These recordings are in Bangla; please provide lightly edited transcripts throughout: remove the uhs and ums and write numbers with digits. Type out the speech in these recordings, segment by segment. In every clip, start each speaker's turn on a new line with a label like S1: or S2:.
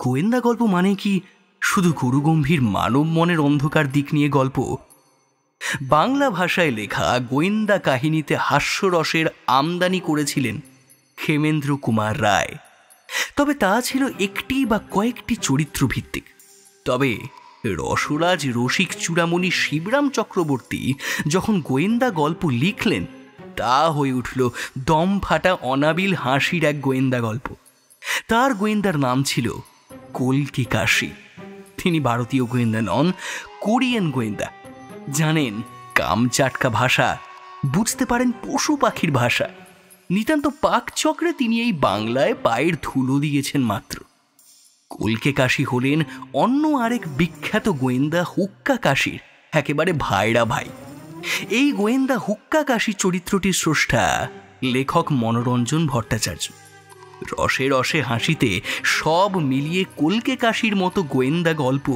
S1: গোয়েন্দা গল্প মানে কি শুধু গুরুগম্ভীর মানব মনের অন্ধকার দিক নিয়ে গল্প? বাংলা ভাষায় লেখা গোয়েন্দা কাহিনীতে হাস্যরসের আমদানি করেছিলেন ক্ষেমেন্দ্র কুমার রায়। তবে তা ছিল একটি বা কয়েকটি চরিত্র ভিত্তিক। তবে রসরাজ রসিক চূড়ামণি শিবরাম চক্রবর্তী যখন গোয়েন্দা গল্প লিখলেন, তা হয়ে উঠল দম ফাটা অনাবিল হাসির এক গোয়েন্দা গল্প। তার গোয়েন্দার নাম ছিল কল্কি কাশী। তিনি ভারতীয় গোয়েন্দা নন, কোরিয়ান গোয়েন্দা। জানেন কামচাটকা ভাষা, বুঝতে পারেন পশু পাখির ভাষা। নিতান্ত পাকচক্রে তিনি এই বাংলায় পায়ের ধুলো দিয়েছেন মাত্র। কল্কি কাশী হলেন অন্য আরেক বিখ্যাত গোয়েন্দা হুক্কা কাশীর একেবারে ভাইরা ভাই। এই গোয়েন্দা হুক্কা কাশী চরিত্রটির স্রষ্টা লেখক মনোরঞ্জন ভট্টাচার্য। রসে রসে হাসিতে সব মিলিয়ে কল্কি কাশীর মতো গোয়েন্দা গল্প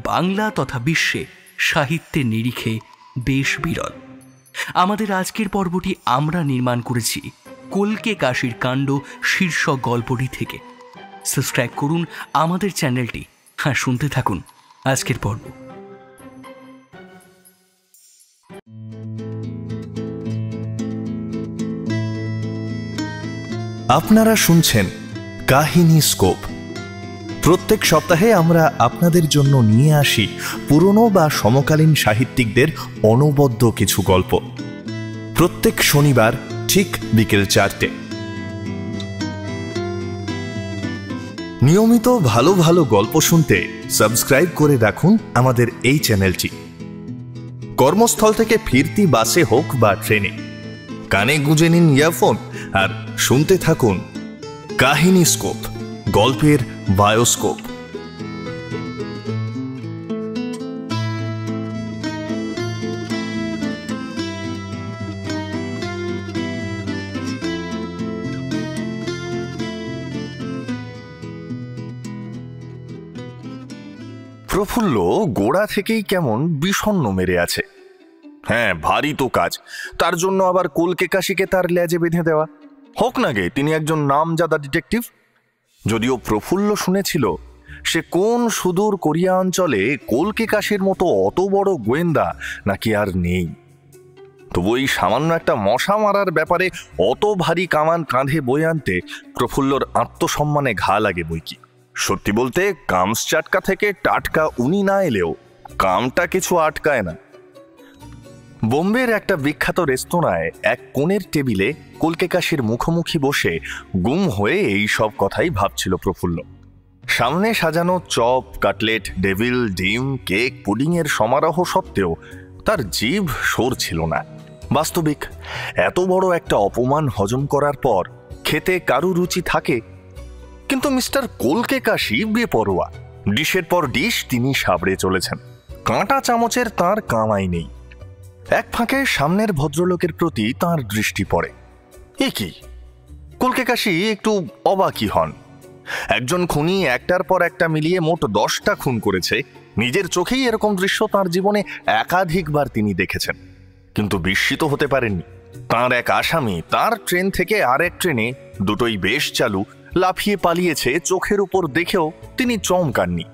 S1: বাংলা তথা বিশ্বে সাহিত্যের নিরিখে বেশ বিরল। আমাদের আজকের পর্বটি আমরা নির্মাণ করেছি কল্কি কাশীর কাণ্ড শীর্ষক গল্পটি থেকে। সাবস্ক্রাইব করুন আমাদের চ্যানেলটি, আর শুনতে থাকুন আজকের পর্ব।
S2: আপনারা শুনছেন কাহিনী স্কোপ। প্রত্যেক সপ্তাহে আমরা আপনাদের জন্য নিয়ে আসি পুরনো বা সমকালীন সাহিত্যিকদের অনবদ্য কিছু গল্প। প্রত্যেক শনিবার ঠিক বিকেল 4টে। নিয়মিত ভালো ভালো গল্প শুনতে সাবস্ক্রাইব করে রাখুন আমাদের এই চ্যানেলটি। কর্মস্থল থেকে ফিরতি বাসে হোক বা ট্রেনে, কানে গুঁজে নিন ইয়ারফোন আর শুনতে থাকুন কাহিনী স্কোপ, গল্পের বায়োস্কোপ। প্রফুল্ল গোড়া থেকেই কেমন বিষণ্ণ মেরে আছে। হ্যাঁ, ভারী তো কাজ, তার জন্য আবার কল্কি কাশীকে তার লেজে বেঁধে দেওয়া। হোক না গে তিনি একজন নামজাদা ডিটেকটিভ। যদিও প্রফুল্ল শুনেছিল সে কোন সুদূর কোরিয়া অঞ্চলে কল্কি কাশীর মতো অত বড় গোয়েন্দা নাকি আর নেই। তবু এই সামান্য একটা মশা মারার ব্যাপারে অত ভারী কামান কাঁধে বয়ে আনতে প্রফুল্লর আত্মসম্মানে ঘা লাগে বইকি। সত্যি বলতে কামচাটকা থেকে টাটকা উনি না এলেও কামটা কিছু আটকায় না। বোম্বের একটা বিখ্যাত রেস্তোরাঁয় এক কোণের টেবিলে কল্কি কাশীর মুখোমুখি বসে গুম হয়ে এই সব কথাই ভাবছিল প্রফুল্ল। সামনে সাজানো চপ, কাটলেট, ডেভিল, ডিম, কেক, পুডিংয়ের সমারোহ সত্ত্বেও তার জিভ সরছিল না। বাস্তবিক এত বড় একটা অপমান হজম করার পর খেতে কারু রুচি থাকে, কিন্তু মিস্টার কল্কি কাশী বেপরোয়া। ডিশের পর ডিশ তিনি সাবড়ে চলেছেন। কাঁটা চামচের তার কামাই নেই। এক ফাঁকে সামনের ভদ্রলোকের প্রতি তাঁর দৃষ্টি পড়ে। এ কি, কল্কি কাশী একটু অবাকই হন। একজন খুনি একটার পর একটা মিলিয়ে মোট 10টা খুন করেছে। নিজের চোখেই এরকম দৃশ্য তাঁর জীবনে একাধিকবার তিনি দেখেছেন, কিন্তু বিস্মিত হতে পারেননি। তাঁর এক আসামি তার ট্রেন থেকে আরেক ট্রেনে, দুটোই বেশ চালু, লাফিয়ে পালিয়েছে চোখের উপর দেখেও তিনি চমকাননি।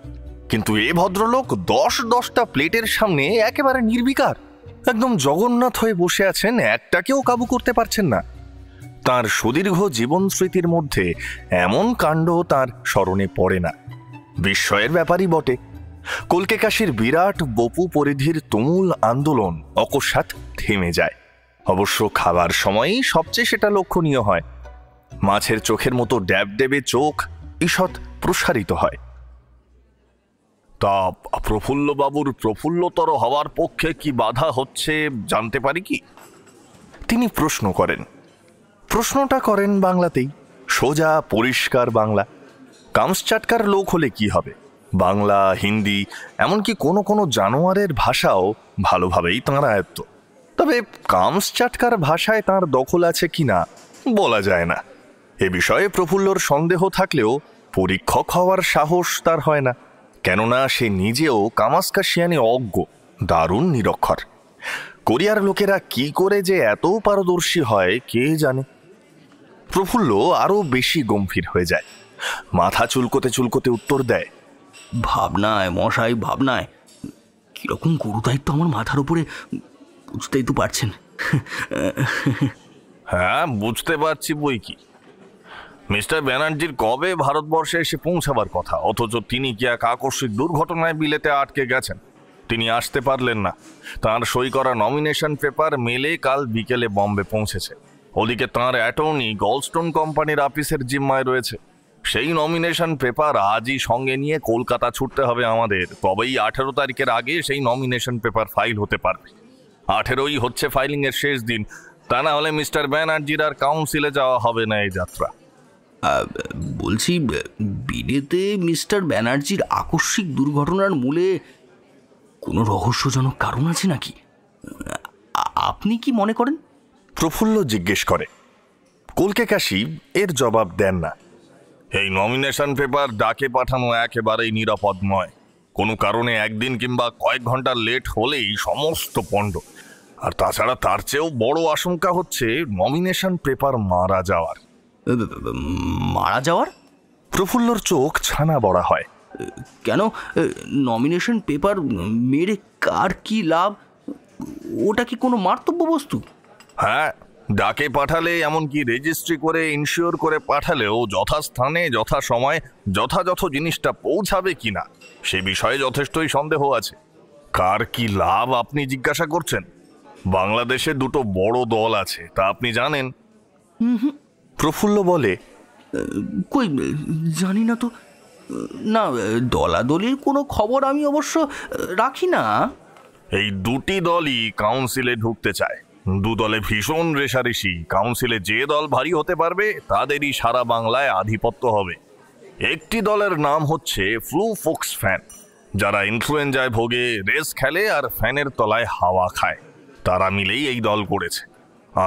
S2: কিন্তু এ ভদ্রলোক 10টা প্লেটের সামনে একেবারে নির্বিকার, একদম জগন্নাথ হয়ে বসে আছেন, একটাকেও কাবু করতে পারছেন না। তার সুদীর্ঘ জীবন স্মৃতির মধ্যে এমন কাণ্ড তার স্মরণে পড়ে না। বিস্ময়ের ব্যাপারই বটে। কল্কি কাশীর বিরাট বপু পরিধির তুমুল আন্দোলন অকস্মাৎ থেমে যায়। অবশ্য খাবার সময়ই সবচেয়ে সেটা লক্ষণীয় হয়। মাছের চোখের মতো ড্যাবডেবে চোখ ঈষৎ প্রসারিত হয়। তা প্রফুল্ল বাবুর প্রফুল্লতর হওয়ার পক্ষে কি বাধা হচ্ছে জানতে পারি কি? তিনি প্রশ্ন করেন। প্রশ্নটা করেন বাংলাতেই, সোজা পরিষ্কার বাংলা। কামচাটকার লোক হলে কি হবে, বাংলা, হিন্দি, এমনকি কোনো কোনো জানোয়ারের ভাষাও ভালোভাবেই তাঁর আয়ত্ত। তবে কামচাটকার ভাষায় তাঁর দখল আছে কিনা বলা যায় না। এ বিষয়ে প্রফুল্লর সন্দেহ থাকলেও পরীক্ষক হওয়ার সাহস তার হয় না, কেননা সে নিজেও কামাসকাশিয়ানে অজ্ঞ, দারুণ নিরক্ষর। কোরিয়ার লোকেরা কি করে যে এত পারদর্শী হয় কে জানে। প্রফুল্ল আরো বেশি গম্ভীর হয়ে যায়। মাথা চুলকোতে চুলকোতে উত্তর দেয়,
S1: ভাবনায় মশাই, ভাবনায়। কিরকম গুরু দায়িত্ব আমার মাথার উপরে, বুঝতেই তো পারছেন।
S2: হ্যাঁ, বুঝতে পারছি বই কি। মিস্টার ব্যানার্জির কবে ভারতবর্ষে এসে পৌঁছাবার কথা, অথচ তিনি কি এক আকস্মিক দুর্ঘটনায় বিলেতে আটকে গেছেন। তিনি আসতে পারলেন না। তাঁর সই করা নমিনেশন পেপার মেলে কাল বিকেলে বম্বে পৌঁছেছে। ওদিকে তাঁর অ্যাটর্নি গলস্টোন কোম্পানির অফিসের জিম্মায় রয়েছে। সেই নমিনেশন পেপার আজই সঙ্গে নিয়ে কলকাতা ছুটতে হবে আমাদের, তবেই 18 তারিখের আগে সেই নমিনেশন পেপার ফাইল হতে পারবে। 18ই হচ্ছে ফাইলিং এর শেষ দিন। তা না হলে মিস্টার ব্যানার্জির আর কাউন্সিলে যাওয়া হবে না এই যাত্রা।
S1: বলছি, বিলেতে মিস্টার ব্যানার্জির আকস্মিক দুর্ঘটনার মূলে কোনো রহস্যজনক কারণ আছে নাকি? আপনি কি মনে করেন?
S2: প্রফুল্ল জিজ্ঞেস করে। কলকে কাশি এর জবাব দেন না। এই নমিনেশন পেপার ডাকে পাঠানো একেবারেই নিরাপদ নয়। কোনো কারণে একদিন কিংবা কয়েক ঘন্টা লেট হলেই সমস্ত পণ্ড। আর তাছাড়া তার চেয়েও বড় আশঙ্কা হচ্ছে নমিনেশন পেপার মারা যাওয়ার।
S1: মারা যাওয়ার?
S2: প্রফুল্লর চোখ ছানা বড়া হয়।
S1: কেন? নমিনেশন পেপার মেরে কার কি লাভ? ওটা কি কোনো মার্তব্য বস্তু?
S2: হ্যাঁ, ডাকে পাঠালে, এমনকি রেজিস্ট্রি করে ইনশিওর করে পাঠালেও যথাস্থানে যথাসময় যথাযথ জিনিসটা পৌঁছাবে কিনা সে বিষয়ে যথেষ্টই সন্দেহ আছে। কার কি লাভ আপনি জিজ্ঞাসা করছেন? বাংলাদেশে দুটো বড় দল আছে, তা আপনি জানেন? প্রফুল্ল বলে,
S1: কই, জানি না তো। না, দলাদলির কোনো খবর আমি অবশ্য রাখি না।
S2: এই দুটি দলই কাউন্সিলে ঢুকতে চায়। দু দলে ভীষণ রেষারেষি। কাউন্সিলে যে দল ভারী হতে পারবে তাদেরই সারা বাংলায় আধিপত্য হবে। একটি দলের নাম হচ্ছে ফ্লু ফোক্স ফ্যান, যারা ইনফ্লুয়েঞ্জায় ভোগে, রেস খেলে আর ফ্যানের তলায় হাওয়া খায়। তারা মিলেই এই দল করেছে।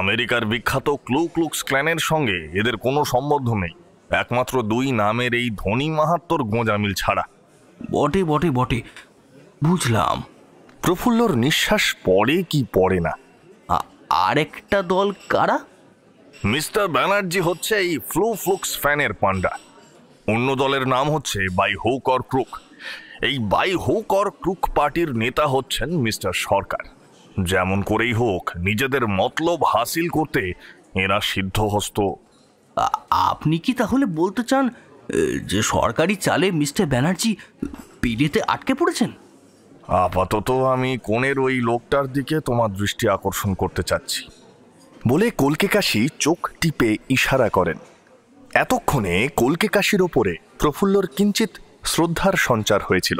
S2: আমেরিকার বিখ্যাত ক্লু ক্লুক্স ক্ল্যানের সঙ্গে এদের কোনো সম্বন্ধ নেই, একমাত্র দুই নামের এই ধনী মাহাত্ম্যর গোঁজামিল ছাড়া।
S1: বটে বটে বটে, বুঝলাম।
S2: প্রফুল্লর নিঃশ্বাস পড়ে কি পড়ে না।
S1: আর একটা দল কারা?
S2: মিস্টার ব্যানার্জি হচ্ছে এই ফ্লু ফ্লুক্স ফ্যানের পান্ডা। অন্য দলের নাম হচ্ছে বাই হুক অর ক্রুক। এই বাই হুক অর ক্রুক পার্টির নেতা হচ্ছেন মিস্টার সরকার। যেমন করেই হোক নিজেদের মতলব হাসিল করতে এরা সিদ্ধহস্ত।
S1: আপনি কি তাহলে বলতে চান যে সরকারি চালে মিস্টার ব্যানার্জি বিলেতে আটকে পড়েছেন?
S2: আপাতত আমি কোণের ওই লোকটার দিকে তোমার দৃষ্টি আকর্ষণ করতে চাচ্ছি বলে কলকে কাশি চোখ টিপে ইশারা করেন। এতক্ষণে কলকে কাশির ওপরে প্রফুল্লর কিঞ্চিত শ্রদ্ধার সঞ্চার হয়েছিল।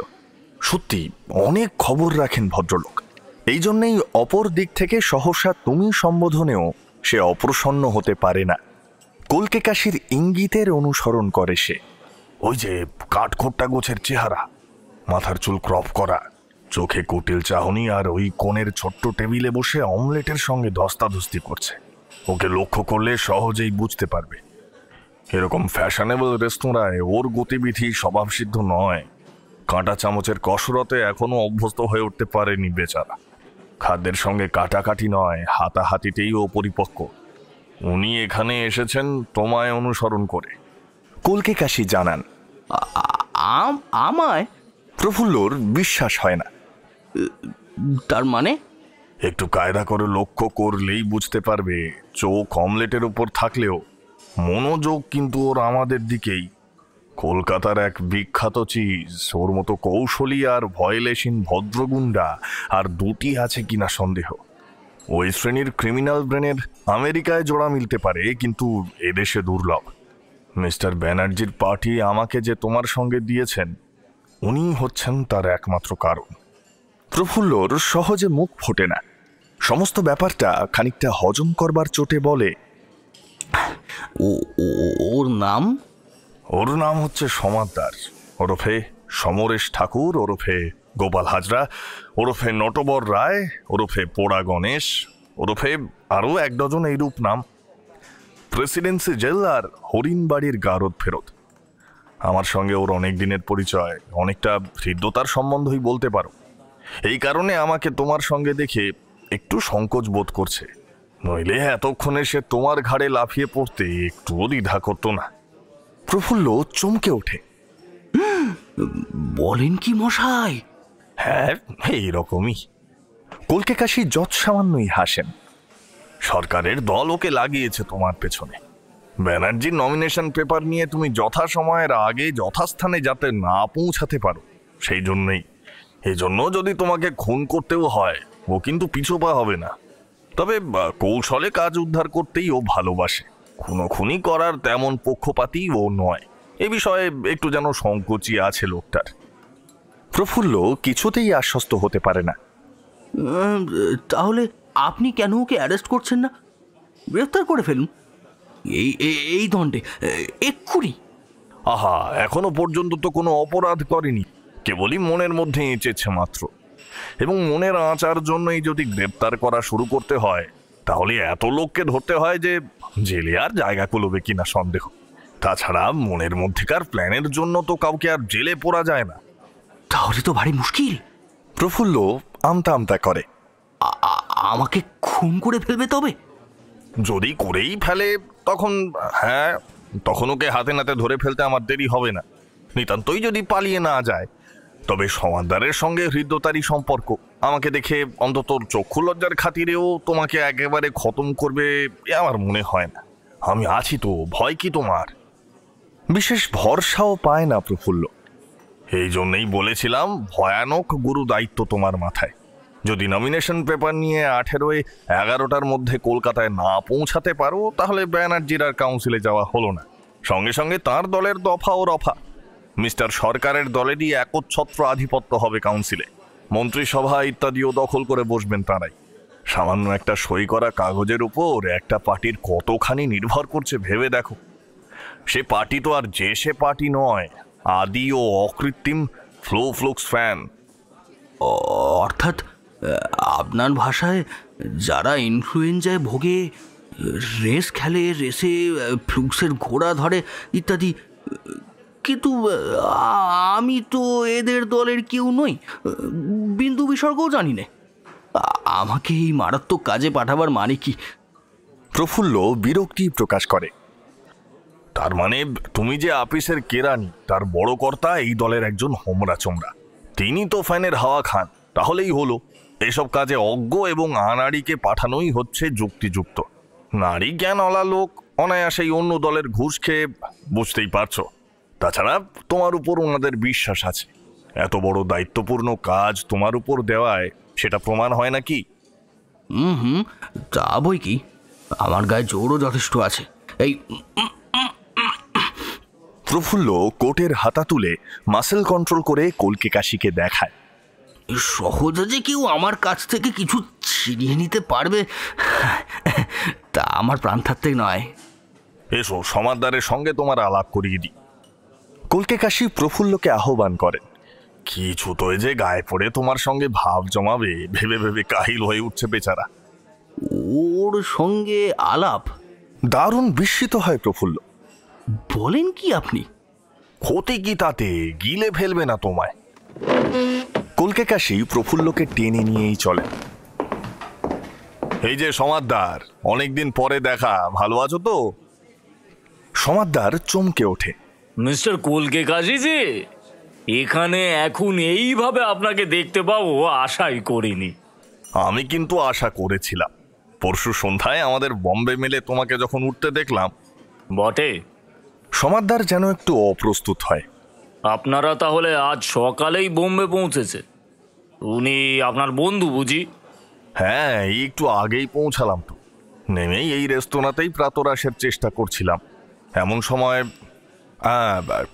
S2: সত্যি অনেক খবর রাখেন ভদ্রলোক। এই জন্যেই অপর দিক থেকে সহসা তুমি সম্বোধনেও সে অপ্রসন্ন হতে পারে না। কলকে কাশির ইঙ্গিতের অনুসরণ করে সে। ওই যে কাঠখোট্টা গোছের চেহারা, মাথার চুল ক্রপ করা, চোখে কুটিল চাহনি, আর ওই কোণের ছোট্ট টেবিলে বসে অমলেটের সঙ্গে ধস্তাধস্তি করছে। ওকে লক্ষ্য করলে সহজেই বুঝতে পারবে। এরকম ফ্যাশনেবল রেস্তোরাঁয় ওর গতিবিধি স্বভাবসিদ্ধ নয়। কাঁটা চামচের কসরতে এখনো অভ্যস্ত হয়ে উঠতে পারেনি বেচারা। খাদ্যের সঙ্গে কাটাকাটি নয়, হাতাহাতিতেই ও পরিপক্ক। উনি এখানে এসেছেন তোমায় অনুসরণ করে, কলকে কাশি জানান।
S1: আমায়?
S2: প্রফুল্লর বিশ্বাস হয় না।
S1: তার মানে?
S2: একটু কায়দা করে লক্ষ্য করলেই বুঝতে পারবে। চোখ অমলেটের উপর থাকলেও মনোযোগ কিন্তু ওর আমাদের দিকেই। কলকাতার এক বিখ্যাত চিজ, ওর মতো কৌশলী আর ভয়লেসীন ভদ্রগুন্ডা আর দুটি আছে কিনা সন্দেহ। ওই শ্রেণীর ক্রিমিনাল ব্রেনের আমেরিকায় জোড়া মিলতে পারে, কিন্তু এদেশে দুর্লভ। মিস্টার ব্যানার্জির পার্টি আমাকে যে তোমার সঙ্গে দিয়েছেন, উনি হচ্ছেন তার একমাত্র কারণ। প্রফুল্লর সহজে মুখ ফোটে না। সমস্ত ব্যাপারটা খানিকটা হজম করবার চোটে বলে,
S1: ওর নাম?
S2: ওর নাম হচ্ছে সমাদদার, ওরফে সমরেশ ঠাকুর, ওরফে গোপাল হাজরা, ওরফে নটবর রায়, ওরফে পোড়া গণেশ, ওরফে আরও 1 ডজন এইরূপ নাম। প্রেসিডেন্সি জেল আর হরিণবাড়ির গারদ ফেরত। আমার সঙ্গে ওর অনেক দিনের পরিচয়, অনেকটা হৃদ্যতার সম্বন্ধই বলতে পারো। এই কারণে আমাকে তোমার সঙ্গে দেখে একটু সংকোচ বোধ করছে, নইলে এতক্ষণে সে তোমার ঘাড়ে লাফিয়ে পড়তে একটুও দ্বিধা করতো না। প্রফুল্ল চমকে ওঠে।
S1: বলেন কি মশাই?
S2: হ্যাঁ, এইরকমই। কলকে কাশি যৎ সামান্যই হাসেন। সরকারের দল ওকে লাগিয়েছে তোমার পেছনে। ব্যানার্জির নমিনেশন পেপার নিয়ে তুমি যথাসময়ের আগে যথাস্থানে যাতে না পৌঁছাতে পারো, সেই জন্যই। এই জন্য যদি তোমাকে খুন করতেও হয়, ও কিন্তু পিছুপা হবে না। তবে কৌশলে কাজ উদ্ধার করতেই ও ভালোবাসে। খুনোখুনি করার তেমন পক্ষপাতী ও নয়। এ বিষয়ে একটু যেন সংকোচই আছে লোকটার। প্রফুল্ল কিছুতেই আশ্বস্ত হতে পারে না।
S1: তাহলে আপনি কেন ওকে অ্যারেস্ট করছেন না? গ্রেফতার করে ফেলুন এই দণ্ডে, এক্ষুনি।
S2: আহা, এখনো পর্যন্ত তো কোনো অপরাধ করেনি, কেবলই মনের মধ্যে এঁচেছে মাত্র। এবং মনের আঁচার জন্যই যদি গ্রেপ্তার করা শুরু করতে হয়, তাহলে এত লোককে ধরতে হয় যে জেলে আর জায়গা কুলোবে কিনা সন্দেহ। তাছাড়া মনের মধ্যেকার প্ল্যানের জন্য তো কাউকে আর জেলে পোরা যায় না।
S1: তাহলে তো ভারী মুশকিল।
S2: প্রফুল্ল আমতা আমতা করে।
S1: আমাকে খুন করে ফেলবে তবে?
S2: যদি করেই ফেলে তখন ওকে হাতে নাতে ধরে ফেলতে আমার দেরি হবে না। নিতান্তই যদি পালিয়ে না যায়, তবে সমাদদারের সঙ্গে হৃদ্যতারই সম্পর্ক। আমাকে দেখে অন্তত চক্ষু লজ্জার খাতিরেও তোমাকে একেবারে খতম করবে আমার মনে হয় না। আমি আছি তো, ভয় কি তোমার? বিশেষ ভরসাও পায় না প্রফুল্ল। এই জন্যই বলেছিলাম, ভয়ানক গুরু দায়িত্ব তোমার মাথায়। যদি নমিনেশন পেপার নিয়ে 18 11টার মধ্যে কলকাতায় না পৌঁছাতে পারো, তাহলে ব্যানার্জির আর কাউন্সিলে যাওয়া হলো না। সঙ্গে সঙ্গে তার দলের দফা ও রফা। মিস্টার সরকারের দলেরই একচ্ছত্র আধিপত্য হবে কাউন্সিলে। মন্ত্রিসভা ইত্যাদিও দখল করে বসবেন তাঁরাই। সামান্য একটা সই করা কাগজের উপর একটা পার্টির কতখানি নির্ভর করছে ভেবে দেখো। সে পার্টি তো আর যে সে পার্টি নয়, আদি ও অকৃত্রিম ফ্লুক্স ফ্যান।
S1: অর্থাৎ আপনার ভাষায়, যারা ইনফ্লুয়েঞ্জায় ভোগে, রেস খেলে, রেসে ফ্লুক্সের ঘোড়া ধরে ইত্যাদি। কিন্তু আমি তো এদের দলের কেউ নই, বিন্দু বিসর্গও জানি না। আমাকে এই মারাত্মক কাজে পাঠাবার মানে কি?
S2: প্রফুল্ল বিরক্তি প্রকাশ করে। তার মানে তুমি যে আপিসের কেরানি, তার বড় কর্তা এই দলের একজন হোমরা চোমরা। তিনি তো ফ্যানের হাওয়া খান, তাহলেই হলো। এসব কাজে অজ্ঞ এবং আনাড়িকে পাঠানোই হচ্ছে যুক্তিযুক্ত। নারী জ্ঞানওয়ালা লোক অনায়াসেই অন্য দলের ঘুষ খেয়ে, বুঝতেই পারছো। তাছাড়া তোমার উপর ওনাদের বিশ্বাস আছে। এত বড় দায়িত্বপূর্ণ কাজ তোমার উপর দেওয়ায় সেটা প্রমাণ হয় নাকি?
S1: তা বই কি, আমার গায়ে জোরও যথেষ্ট আছে। এই
S2: প্রফুল্ল কোটের হাতা তুলে মাসেল কন্ট্রোল করে কলকে কাশিকে দেখায়।
S1: সহজে যে কেউ আমার কাছ থেকে কিছু ছিনিয়ে নিতে পারবে তা আমার প্রাণতাত্ত্বিক নয়।
S2: এসো, সমাদদারের সঙ্গে তোমার আলাপ করিয়ে দিই। কলকে কাশি প্রফুল্লকে আহ্বান করেন। কিছু তো যে গায়ে পড়ে তোমার সঙ্গে ভাব জমাবে ভেবে ভেবে কাহিল হয়ে উঠছে বেচারা।
S1: ওর সঙ্গে আলাপ?
S2: দারুণ বিস্মিত হয় প্রফুল্ল।
S1: বলেন কি আপনি?
S2: ক্ষতি কি তাতে? গিলে ফেলবে না তোমায়। কলকে কাশি প্রফুল্লকে টেনে নিয়েই চলে। এই যে সমাদদার, অনেকদিন পরে দেখা, ভালো আছো তো? সমাদদার চমকে ওঠে।
S3: মিস্টার কলকে কাশি জি, এখানে এখন এইভাবে আপনাকে দেখতে পাবো আশাই করিনি।
S2: আমি কিন্তু আশা করেছিলাম। পরশু সন্ধ্যায় আমাদের বম্বে মেলে তোমাকে যখন উঠতে দেখলাম।
S3: বটে।
S2: সমাদদার যেন একটু অপ্রস্তুত হয়।
S3: আপনারা তাহলে আজ সকালেই বোম্বে পৌঁছেছে? উনি আপনার বন্ধু বুঝি?
S2: হ্যাঁ, এই একটু আগেই পৌঁছালাম তো। নেমেই এই রেস্তোরাঁতেই প্রাতরাশের চেষ্টা করছিলাম। এমন সময়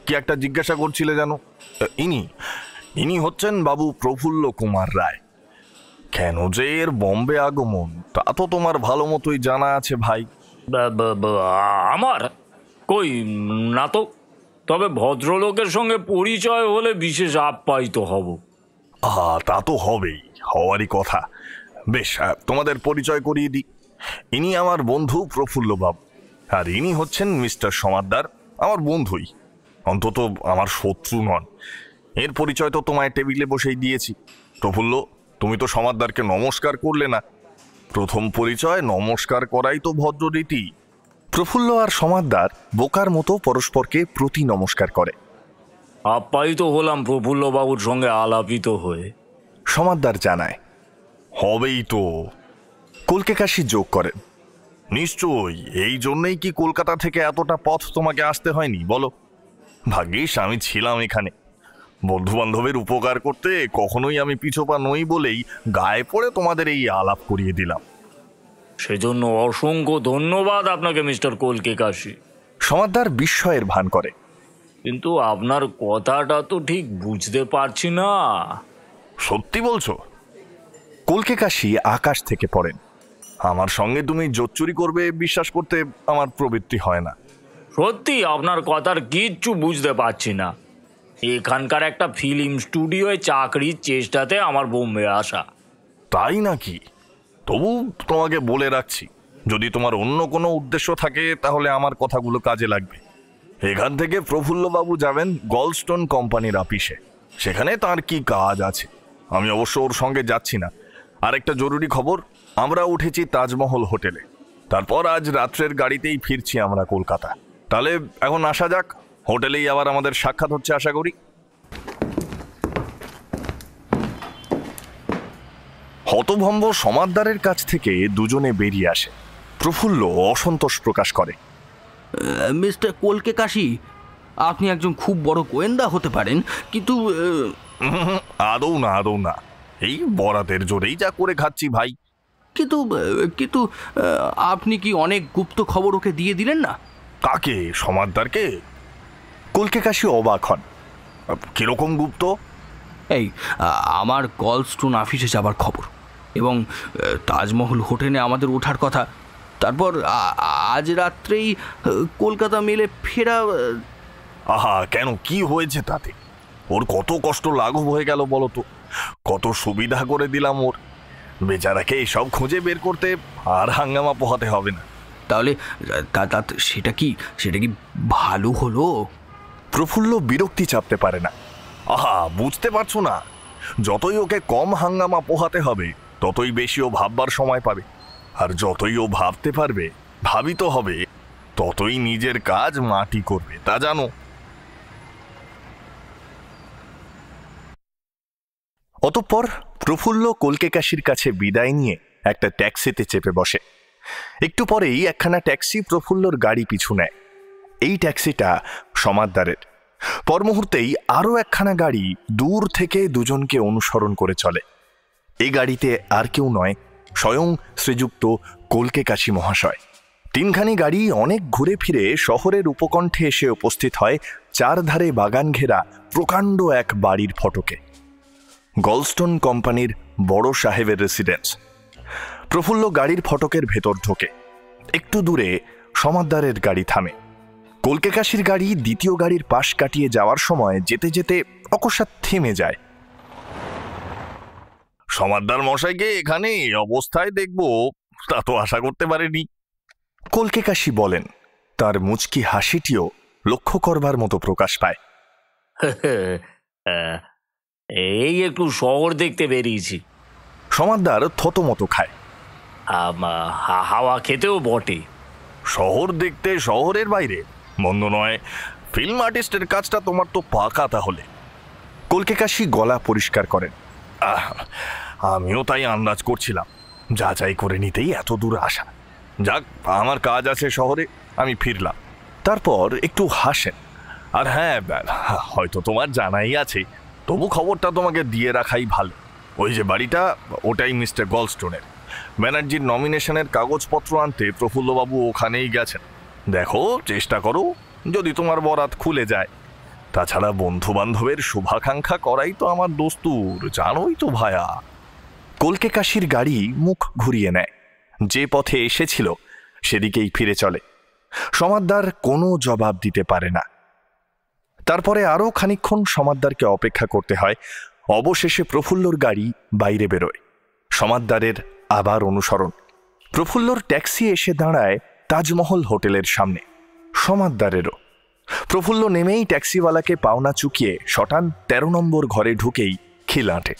S2: কি একটা জিজ্ঞাসা করছিলে জানো? ইনি হচ্ছেন বাবু প্রফুল্ল কুমার রায়। কেন যে এর বম্বে আগমন তা তো তোমার ভালো মতোই জানা আছে ভাই।
S3: আমার কই না তো, তবে ভদ্রলোকের সঙ্গে পরিচয় হলে বিশেষ আপ্যায়িত হব।
S2: তা তো হবেই, হওয়ারই কথা। বেশ, তোমাদের পরিচয় করিয়ে দিই। ইনি আমার বন্ধু প্রফুল্ল বাবু, আর ইনি হচ্ছেন মিস্টার সমাদদার, আমার বন্ধুই, অন্তত আমার শত্রু নন। এর পরিচয় তো তোমায় টেবিলে বসেই দিয়েছি। প্রফুল্ল, তুমি তো সমাদদারকে নমস্কার করলে না। প্রথম পরিচয় নমস্কার করাই তো ভদ্ররীতি। প্রফুল্ল আর সমাদদার বোকার মতো পরস্পরকে প্রতি নমস্কার করে।
S3: আপ্যায়িত হলাম প্রফুল্লবাবুর সঙ্গে আলাপিত হয়ে।
S2: সমাদদার জানায়, হবেই তো। কলকে কাশি যোগ করেন, নিশ্চয়ই এই জন্যই কি কলকাতা থেকে এতটা পথ তোমাকে আসতে হয়নি বলো? ভাগ্যিস আমি ছিলাম এখানে। বন্ধু বান্ধবের উপকার করতে কখনোই আমি পিছোপা নই বলেই গায়ে পড়ে তোমাদের এই আলাপ করিয়ে দিলাম।
S3: সেজন্য অসংখ্য ধন্যবাদ আপনাকে মিস্টার কলকে কাশি।
S2: সমাদদার বিস্ময়ের ভান করে,
S3: কিন্তু আপনার কথাটা তো ঠিক বুঝতে পারছি না।
S2: সত্যি বলছো? কলকে কাশি আকাশ থেকে পড়েন, আমার সঙ্গে তুমি জোচ্চুরি করবে বিশ্বাস করতে আমার প্রবৃত্তি হয় না।
S3: সত্যি আপনার কথার কিচ্ছু বুঝতে পারছি না। এখানকার একটা ফিল্ম স্টুডিওয় চাকরির চেষ্টাতে আমার বোম্বে আসা।
S2: তাই নাকি? তবু তোমাকে বলে রাখছি, যদি তোমার অন্য কোনো উদ্দেশ্য থাকে তাহলে আমার কথাগুলো কাজে লাগবে। এখান থেকে প্রফুল্লবাবু যাবেন গলস্টোন কোম্পানির অফিসে, সেখানে তার কি কাজ আছে। আমি অবশ্য ওর সঙ্গে যাচ্ছি না। আর একটা জরুরি খবর, আমরা উঠেছি তাজমহল হোটেলে, তারপর আজ রাত্রের গাড়িতেই ফিরছি আমরা কলকাতা। তাহলে এখন আসা যাক, হোটেলেই আবার আমাদের সাক্ষাৎ হচ্ছে আশা করি। হতভম্ব সমাদদারের কাছ থেকে দুজনে বেরিয়ে আসে। প্রফুল্ল অসন্তোষ প্রকাশ করে,
S1: মিস্টার কলকে কাশি, আপনি একজন খুব বড় গোয়েন্দা হতে পারেন, কিন্তু
S2: আদৌ না, আদৌ না। এই বরাতের জোরেই যা করে খাচ্ছি ভাই।
S1: কিন্তু কিন্তু আপনি কি অনেক গুপ্ত খবর ওকে দিয়ে দিলেন না?
S2: কাকে? সমাদদারকে? কলকে কাশি অবাক হন, কিরকম গুপ্ত?
S1: এই আমার গলস্টোন অফিসে যাবার খবর এবং তাজমহল হোটেলে আমাদের ওঠার কথা, তারপর আজ রাত্রেই কলকাতা মেলে ফেরা।
S2: আহা, কেন, কি হয়েছে তাতে? ওর কত কষ্ট লাঘব হয়ে গেল বলো তো? কত সুবিধা করে দিলাম ওর। বেচারাকে এসব খুঁজে বের করতে আর হাঙ্গামা পোহাতে হবে না।
S1: তাহলে সেটা কি ভালো হলো?
S2: প্রফুল্ল বিরক্তি চাপতে পারে না। আহা, বুঝতে পারছো না? যতই ওকে কম হাঙ্গামা পোহাতে হবে ততই বেশি ও ভাববার সময় পাবে। আর যতই ও ভাবতে পারবে, ভাবিত হবে, ততই নিজের কাজ মাটি করবে, তা জানো। অতঃপর প্রফুল্ল কলকে কাশির কাছে বিদায় নিয়ে একটা ট্যাক্সিতে চেপে বসে। একটু পরেই একখানা ট্যাক্সি প্রফুল্লর গাড়ি পিছু নেয়। এই ট্যাক্সিটা সমাদদারের। পর মুহূর্তেই আরও একখানা গাড়ি দূর থেকে দুজনকে অনুসরণ করে চলে। এই গাড়িতে আর কেউ নয়, স্বয়ং শ্রীযুক্ত কলকে কাশি মহাশয়। তিনখানি গাড়ি অনেক ঘুরে ফিরে শহরের উপকণ্ঠে এসে উপস্থিত হয় চারধারে বাগান ঘেরা প্রকাণ্ড এক বাড়ির ফটকে। গলস্টোন কোম্পানির বড় সাহেবের রেসিডেন্স। প্রফুল্ল গাড়ির ফটকের ভেতর ঢোকে। একটু দূরে সমাদদারের গাড়ি থামে। কলকে কাশির গাড়ি দ্বিতীয় গাড়ির পাশ কাটিয়ে যাওয়ার সময় যেতে যেতে অকস্মাৎ থেমে যায়। সমাদদার মশাইকে এখানে এই অবস্থায় দেখব তা তো আশা করতে পারেনি, কলকে কাশি বলেন। তার মুচকি হাসিটিও লক্ষ্য করবার মতো প্রকাশ পায়।
S3: এই একটু শহর দেখতে বেরিয়েছি।
S2: সমাদদার থতমত খায়।
S3: হাওয়া খেতেও বটে।
S2: শহর দেখতে শহরের বাইরে? মন্দ নয়। ফিল্ম আর্টিস্টের কাজটা তোমার তো পাকা তাহলে। কলকে কাশি গলা পরিষ্কার করেন। আমিও তাই আন্দাজ করছিলাম, যাচাই করে নিতেই এত দূর আসা। যাক, আমার কাজ আছে শহরে, আমি ফিরলাম। তারপর একটু হাসেন। আর হ্যাঁ, হয়তো তোমার জানাই আছে, তবু খবরটা তোমাকে দিয়ে রাখাই ভালো। ওই যে বাড়িটা, ওটাই মিস্টার গলস্টোনের। ব্যানার্জির নমিনেশনের কাগজপত্র আনতে প্রফুল্লবাবু ওখানেই গেছেন। দেখো, চেষ্টা করো যদি তোমার বরাত খুলে যায়। তাছাড়া বন্ধু বান্ধবের শুভাকাঙ্ক্ষা করাই তো আমার দস্তুর, জানোই তো ভায়া। কলকে কাশির গাড়ি মুখ ঘুরিয়ে নেয়। যে পথে এসেছিল সেদিকেই ফিরে চলে। সমাদদার কোনো জবাব দিতে পারে না। তারপরে আরও খানিকক্ষণ সমাদদারকে অপেক্ষা করতে হয়। অবশেষে প্রফুল্লর গাড়ি বাইরে বেরোয়। সমাদদারের আবার অনুসরণ। প্রফুল্লর ট্যাক্সি এসে দাঁড়ায় তাজমহল হোটেলের সামনে। সমাদদারেরও। প্রফুল্ল নেমেই ট্যাক্সিওয়ালাকে পাওনা চুকিয়ে শটান 13 নম্বর ঘরে ঢুকেই খিল আঁটে।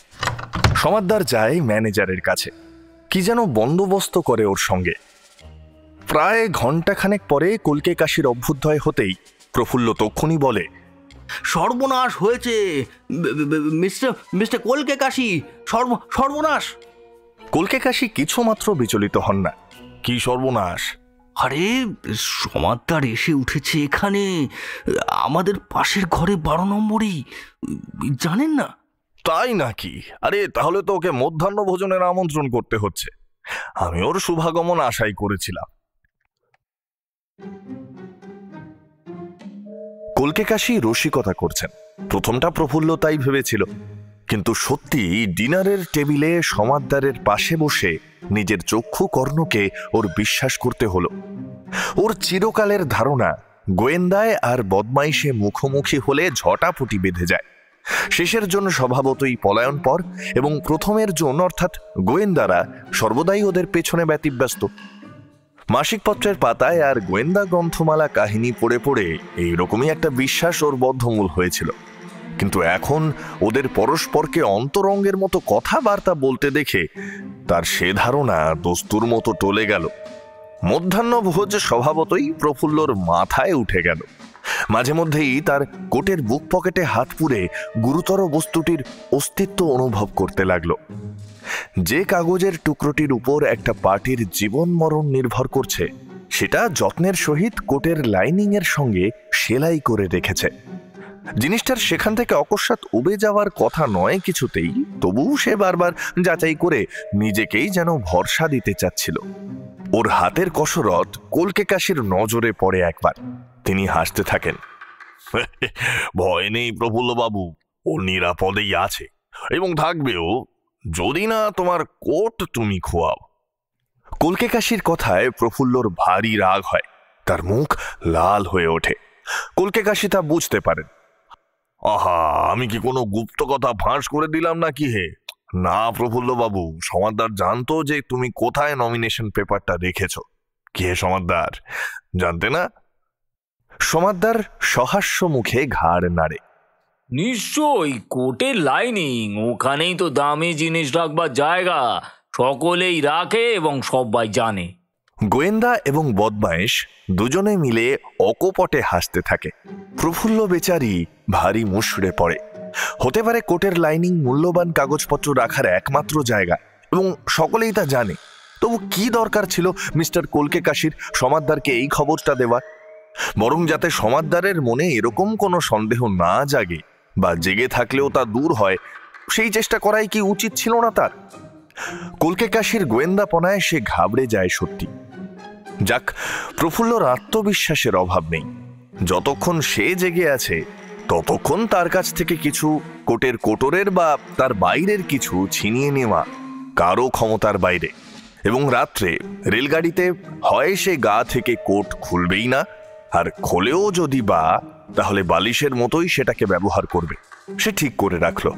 S2: সমাদদার যায় ম্যানেজারের কাছে, কি যেন বন্দোবস্ত করে ওর সঙ্গে। প্রায় ঘণ্টাখানেক পরে কলকে কাশির অভ্যুদয় হতেই প্রফুল্ল তক্ষুনি বলে,
S1: সর্বনাশ হয়েছে মিস্টার মিস্টার কলকে কাশি, সর্বনাশ।
S2: কলকে কাশি কিছুমাত্র বিচলিত হন না। কি সর্বনাশ?
S1: আরে সমাদদার এসে উঠেছে এখানে, আমাদের পাশের ঘরে 12 নম্বরই, জানেন না?
S2: তাই নাকি? আরে তাহলে তো ওকে মধ্যাহ্ন ভোজনের আমন্ত্রণ করতে হচ্ছে। আমি ওর শুভাগমন আশাই করেছিলাম। কলকে কাশি রসিকতা করছেন, প্রথমটা প্রফুল্ল তাই ভেবেছিল। কিন্তু সত্যি ডিনারের টেবিলে সমাদদারের পাশে বসে নিজের চক্ষু কর্ণকে ওর বিশ্বাস করতে হলো। ওর চিরকালের ধারণা গোয়েন্দায় আর বদমাইশে মুখোমুখি হলে ঝটাপটি বেঁধে যায়। শেষের জন্য স্বভাবতই পলায়ন পর এবং প্রথমের জন্য অর্থাৎ গোয়েন্দারা সর্বদাই ওদের পেছনে ব্যতিব্যস্ত। মাসিক পত্রের পাতায় আর গোয়েন্দা গ্রন্থমালা কাহিনী পড়ে পড়ে এইরকমই একটা বিশ্বাস ওর বদ্ধমূল হয়েছিল। কিন্তু এখন ওদের পরস্পরকে অন্তরঙ্গের মতো কথাবার্তা বলতে দেখে তার সে ধারণা দস্তুর মতো টলে গেল। মধ্যাহ্ন ভোজ স্বভাবতই প্রফুল্লর মাথায় উঠে গেল। মাঝে মধ্যেই তার কোটের বুক পকেটে হাত পুরে গুরুতর বস্তুটির অস্তিত্ব অনুভব করতে লাগলো। যে কাগজের টুকরোটির উপর একটা পার্টির জীবন মরণ নির্ভর করছে সেটা যত্নের সহিত কোটের লাইনিং এর সঙ্গে সেলাই করে রেখেছে। জিনিসটার সেখান থেকে অকস্মাৎ উবে যাওয়ার কথা নয় কিছুতেই, তবুও সে বারবার যাচাই করে নিজেকেই যেন ভরসা দিতে চাচ্ছিল। ওর হাতের কসরত কলকে কাশির নজরে পড়ে একবার। তিনি হাসতে থাকেন। ভয় নেই প্রফুল্ল বাবু, ও নিরাপদেই আছে এবং থাকবেও, যদি না তোমার কোট তুমি খোয়াও। কলকে কাশির কথায় প্রফুল্লর ভারী রাগ হয়, তার মুখ লাল হয়ে ওঠে। কলকে কাশি তা বুঝতে পারেন। আহা, আমি কি কোনো গুপ্ত কথা ফাঁস করে দিলাম নাকি হে? না প্রফুল্ল বাবু, সমাদদার জানতো যে তুমি কোথায় নমিনেশন পেপারটা রেখেছ। কে সমাদদার? জানতে না? সমাদদার সহাস্য মুখে ঘাড় নাড়ে।
S3: নিশ্চয়ই, কোটের লাইনিং, ওখানেই তো দামি জিনিস রাখবার জায়গা, সকলেই রাখে এবং সবাই জানে।
S2: গোয়েন্দা এবং বদমাইশ দুজনে মিলে অকপটে হাসতে থাকে। প্রফুল্ল বেচারি ভারী মুষড়ে পড়ে। হতে পারে কোটের লাইনিং মূল্যবান কাগজপত্র রাখার একমাত্র জায়গা এবং সকলেই তা জানে। তবু কি দরকার ছিল মিস্টার কলকে কাশির সমাদদারকে এই খবরটা দেওয়ার? বরং যাতে সমাদদারের মনে এরকম কোনো সন্দেহ না জাগে বা জেগে থাকলেও তা দূর হয়, সেই চেষ্টা করাই কি উচিত ছিল না তার? কলকে কাশির গোয়েন্দাপনায় সে ঘাবড়ে যায় সত্যি। যাক, প্রফুল্লর আত্মবিশ্বাসের অভাব নেই। যতক্ষণ সে জেগে আছে ততক্ষণ তার কাছ থেকে কিছু কোটের কোটরের বা তার বাইরের কিছু ছিনিয়ে নেওয়া কারো ক্ষমতার বাইরে। এবং রাত্রে রেলগাড়িতে হয় সে গা থেকে কোট খুলবেই না, আর খোলেও যদি বা, তাহলে বালিশের মতোই সেটাকে ব্যবহার করবে। সে ঠিক করে রাখলো।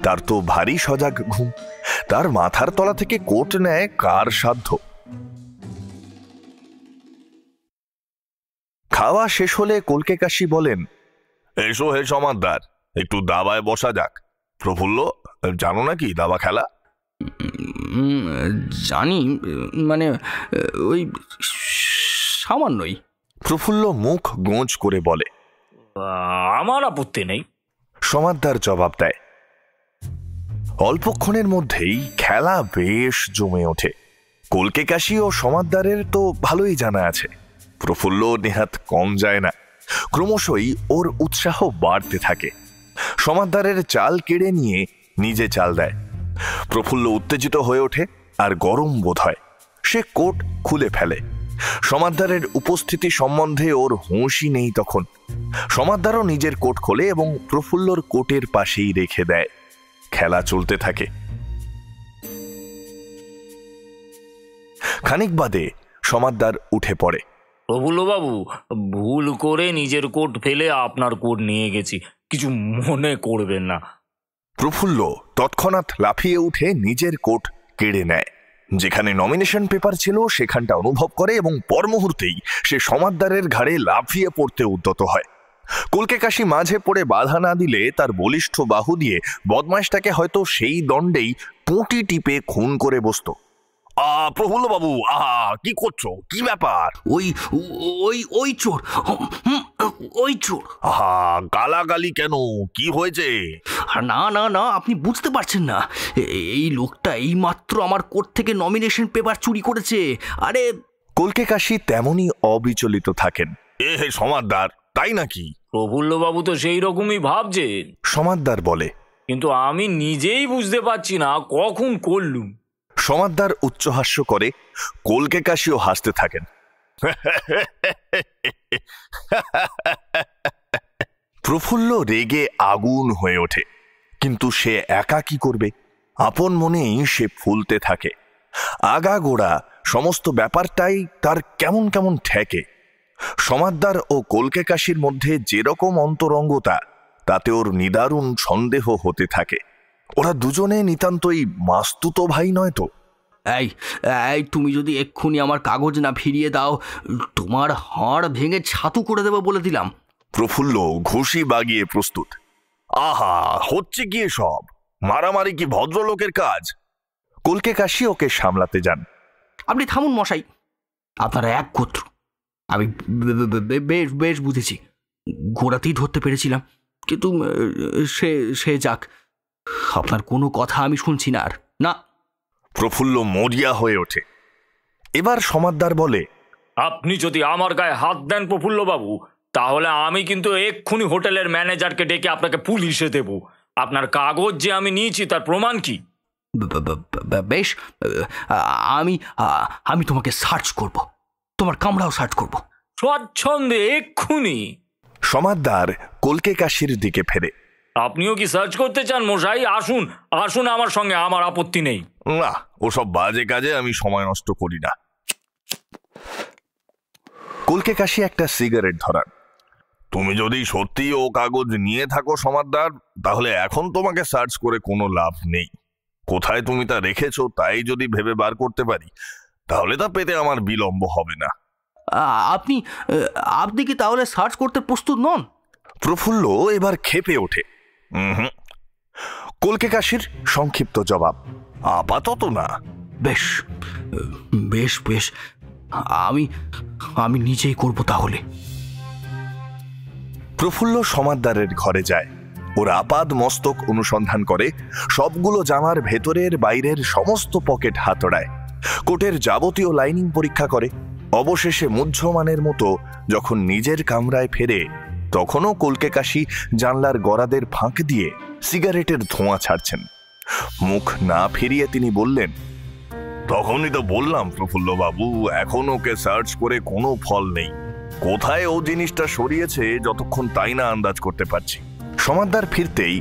S2: তার তো ভারী সজাগ ঘুম। তার মাথার তলা থেকে কোট নেয় কার সাধ্য? খাওয়া শেষ হলে কলকে কাশি বলেন, এসো হে সমাদদার, একটু দাবায় বসা যাক। প্রফুল্ল, জানো নাকি দাবা খেলা?
S1: জানি, মানে ওই সামান্যই।
S2: প্রফুল্ল মুখ গোঁজ করে বলে।
S3: আমার আপত্তি নেই।
S2: সমাদদার জবাব দেয়। অল্পক্ষণের মধ্যেই খেলা বেশ জমে ওঠে। কলকে কাশি ও সমাদদারের তো ভালোই জানা আছে, প্রফুল্ল নেহাত কম যায় না। ক্রমশই ওর উৎসাহ বাড়তে থাকে। সমাদদারের চাল কেড়ে নিয়ে নিজে চাল দেয়। প্রফুল্ল উত্তেজিত হয়ে ওঠে আর গরম বোধ হয়। সে কোট খুলে ফেলে। সমাদদারের উপস্থিতি সম্বন্ধে ওর হুঁশই নেই তখন। সমাদদারও নিজের কোট খোলে এবং প্রফুল্লর কোটের পাশেই রেখে দেয়। খেলা চলতে থাকে। খানিক বাদে সমাদদার উঠে পড়ে।
S3: প্রফুল্লবাবু, ভুল করে নিজের কোট ফেলে আপনার কোট নিয়ে গেছি, কিছু মনে করবেন না।
S2: প্রফুল্ল তৎক্ষণাৎ লাফিয়ে উঠে নিজের কোট কেড়ে নেয়। যেখানে নমিনেশন পেপার ছিল সেখানটা অনুভব করে এবং পর মুহূর্তেই সে সমাদদারের ঘাড়ে লাফিয়ে পড়তে উদ্যত হয়। কলকে কাশি মাঝে পড়ে বাধা না দিলে তার বলিষ্ঠ বাহু দিয়ে বদমাইশটাকে হয়তো সেই দণ্ডেই পুঁটি টিপে খুন করে বসত। প্রফুল্ল বাবু, কি করছো? কি ব্যাপার?
S1: ওই ওই ওই চোর, ওই চোর।
S2: গালাগালি কেন? কি হয়েছে?
S1: না না না, আপনি বুঝতে পারছেন না। এই লোকটা এইমাত্র আমার কোর্ট থেকে নমিনেশন পেপার চুরি করেছে। আরে
S2: কলকে কাশি তেমনই অবিচলিত থাকেন। হে সমাদদার, তাই নাকি?
S3: প্রফুল্লবাবু তো সেই রকমই ভাবছেন,
S2: সমাদদার বলে।
S3: কিন্তু আমি নিজেই বুঝতে পারছি না কখন করলুম।
S2: সমাদদার উচ্চহাস্য করে, কলকে কাশিও হাসতে থাকেন। প্রফুল্ল রেগে আগুন হয়ে ওঠে, কিন্তু সে একা কি করবে? আপন মনেই সে ফুলতে থাকে। আগাগোড়া সমস্ত ব্যাপারটাই তার কেমন কেমন ঠেকে। সমাদদার ও কলকে কাশির মধ্যে যেরকম অন্তরঙ্গতা, তাতে ওর নিদারুণ সন্দেহ হতে থাকে। ওরা দুজনে নিতান্তই মাস্তুতো ভাই নয় তো?
S1: এই এই, তুমি যদি এক্ষুনি আমার কাগজ না ফিরিয়ে দাও, তোমার হাড় ভেঙে ছাতু করে দেবো বলে দিলাম।
S2: প্রফুল্ল ঘুষি বাগিয়ে প্রস্তুত। হচ্ছে কি সব? মারামারি কি ভদ্রলোকের কাজ? কলকে কাশি ওকে সামলাতে যান।
S1: আপনি থামুন মশাই, আপনারা এক গোত্র। আমি বেশ বেশ বুঝেছি, গোড়াতেই ধরতে পেরেছিলাম, কিন্তু সে সে যাক, আপনার কোনো কথা আমি শুনছি না আর। না।
S2: প্রফুল্ল মরিয়া হয়ে ওঠে। এবার সমাদদার বলে,
S3: আপনি যদি আমার গায়ে হাত দেন প্রফুল্লবাবু, তাহলে আমি কিন্তু এক্ষুনি হোটেলের ম্যানেজারকে ডেকে আপনাকে পুলিশে দেব। আপনার কাগজ যে আমি নিয়েছি তার প্রমাণ কি?
S1: বেশ, আমি আমি তোমাকে সার্চ করব, তোমার কামরাও সার্চ করব
S3: স্বচ্ছন্দে, এক্ষুনি।
S2: সমাদদার কলকে কাশির দিকে ফেরে।
S3: আপনিও কি সার্চ করতে চান মশাই? আসুন আসুন আমার সঙ্গে, আমার আপত্তি নেই।
S2: না, ওসব বাজে কাজে আমি সময় নষ্ট করি না। কলকে কাশি একটা সিগারেট ধরান। তুমি যদি সত্যি ও কাগজ নিয়ে থাকো সমাদদার, তাহলে এখন তোমাকে সার্চ করে কোনো লাভ নেই। কোথায় তুমি তা রেখেছো তাই যদি ভেবে বার করতে পারি, তাহলে তা পেতে আমার বিলম্ব হবে না।
S1: আপনি আপনি কি তাহলে সার্চ করতে প্রস্তুত নন?
S2: প্রফুল্ল এবার ক্ষেপে ওঠে। কলকে কাশির সংক্ষিপ্ত জবাব, আপাতত না।
S1: বেশ বেশ বেশ, আমি আমি নিজেই করব তাহলে।
S2: প্রফুল্ল সমাদদারের ঘরে যায়। ওর আপাদ মস্তক অনুসন্ধান করে, সবগুলো জামার ভেতরের বাইরের সমস্ত পকেট হাতড়ায়, কোটের যাবতীয় লাইনিং পরীক্ষা করে। অবশেষে মুহ্যমানের মতো যখন নিজের কামরায় ফেরে, তখনও কলকে কাশি জানলার গরাদের ফাঁক দিয়ে সিগারেটের ধোঁয়া ছাড়ছেন। মুখ না ফিরিয়ে তিনি বললেন, তখনই তো বললাম প্রফুল্ল বাবু, এখন ওকে সার্চ করে কোনো ফল নেই। কোথায় ও জিনিসটা সরিয়েছে যতক্ষণ তাই না আন্দাজ করতে পারছি। সমাদদার ফিরতেই